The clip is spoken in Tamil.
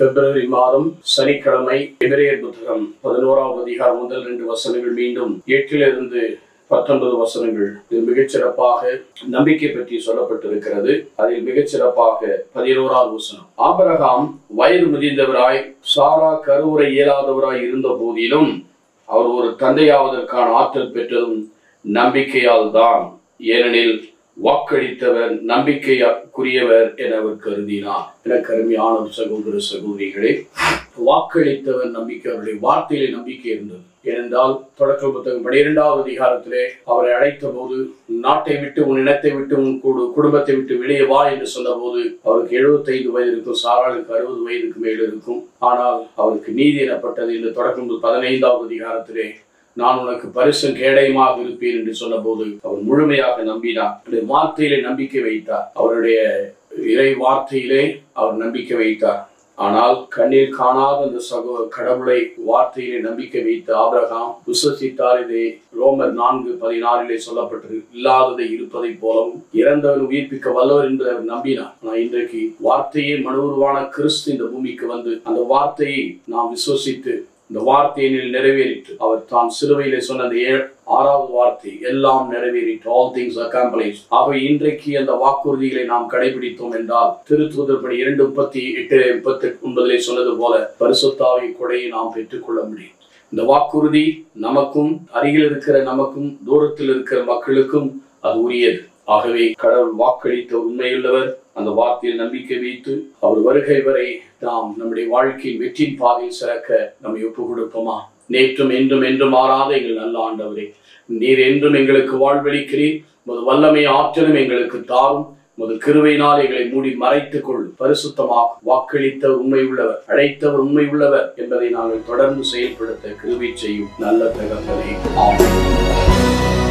பிப்ரவரி மாதம் சனிக்கிழமை எபிரேயர் புத்தகம் 11ஆம் அதிகாரம் முதல் 2 வசனங்கள் மீண்டும் 8 19 வசனங்கள் மிகச்சிறப்பாக நம்பிக்கை பற்றி சொல்லப்பட்டிருக்கிறது. அதில் மிகச்சிறப்பாக 11ஆவது வசனம், ஆபிரகாம் வயது முதிர்ந்தவராய் சாரா கருவுற இயலாதவராய் இருந்த போதிலும் அவர் ஒரு தந்தையாவதற்கான ஆற்றல் பெற்றதும் நம்பிக்கையால் தான், ஏனெனில் வாக்களித்தவர் நம்பிக்கைக்குரியவர் என அவர் கருதினார். என கருமையான சகோதர சகோதரிகளே, வாக்களித்தவர் நம்பிக்கை, அவருடைய வார்த்தையிலே நம்பிக்கை இருந்தது. ஏனென்றால் தொடக்க புத்தகம் 12ஆவது அதிகாரத்திலே அவரை அழைத்த போது, நாட்டை விட்டு உன் இனத்தை விட்டு உன் குடும்பத்தை விட்டு வெளியே வா என்று சொன்ன போது அவருக்கு 75 வயது இருக்கும், சாராளுக்கு 60 வயதுக்கு மேல் இருக்கும். ஆனால் அவருக்கு நீதி எனப்பட்டது என்று தொடக்கம் 15ஆவது அதிகாரத்திலே நான் உனக்கு பரிசும் கேடயமாக இருப்பேன் என்று சொன்ன போது அவர் முழுமையாக நம்பினார். வார்த்தையிலே நம்பிக்கை வைத்தார். அவருடைய இறை வார்த்தையிலே அவர் நம்பிக்கை வைத்தார். ஆனால் கண்ணீர் காணாத அந்த கடவுளை வார்த்தையிலே நம்பிக்கை வைத்த ஆபிரகாம் விசுவசித்தார். இதை ரோமர் 4:16 சொல்லப்பட்டது. இல்லாததை இருப்பதை போலவும் இறந்தவர் உயிர்ப்பிக்க வல்லவர் என்று அவர் நம்பினார். ஆனால் இன்றைக்கு வார்த்தையே மனுவுருவான கிறிஸ்து இந்த பூமிக்கு வந்து அந்த வார்த்தையை நாம் விசுவசித்து இந்த வார்த்தையினில் நிறைவேறிட்டு அவர் தான் சிலுவையிலே சொன்ன அந்த 6வது வார்த்தை, எல்லாம் நிறைவேறிட்டு, all things accomplished. ஆக இன்றைக்கு அந்த வாக்குறுதிகளை நாம் கடைபிடித்தோம் என்றால் திருத்தூதர்படி 2:38-39 சொன்னது போல பரிசுத்த ஆவி கொடையை நாம் பெற்றுக்கொள்ள முடியும். இந்த வாக்குறுதி நமக்கும் அருகில் இருக்கிற நமக்கும் தூரத்தில் இருக்கிற மக்களுக்கும் அது உரியது. ஆகவே கடவுள் வாக்களித்த உண்மையுள்ளவர். அந்த வார்த்தையில் நம்பிக்கை வைத்து அவர் வருகை வரை நாம் நம்முடைய வாழ்க்கையின் வெற்றியின் பாதையில் சிறக்க நம்மை ஒப்பு கொடுப்போமா? நேற்றும் என்றும் என்றும் மாறாத எங்கள் நல்ல ஆண்டவரே, நீர் என்றும் எங்களுக்கு வாழ்வளிக்கிறீர். உமது வல்லமை ஆற்றலும் எங்களுக்கு தாரும். உமது கிருபையினால் எங்களை மூடி மறைத்துக் கொள்ளும். பரிசுத்தமாக வாக்களித்தவர் உண்மை உள்ளவர், அழைத்தவர் உண்மை உள்ளவர் என்பதை நாங்கள் தொடர்ந்து செயல்படுத்த கிருபை செய்யும் நல்ல தகப்பனே. ஆமென்.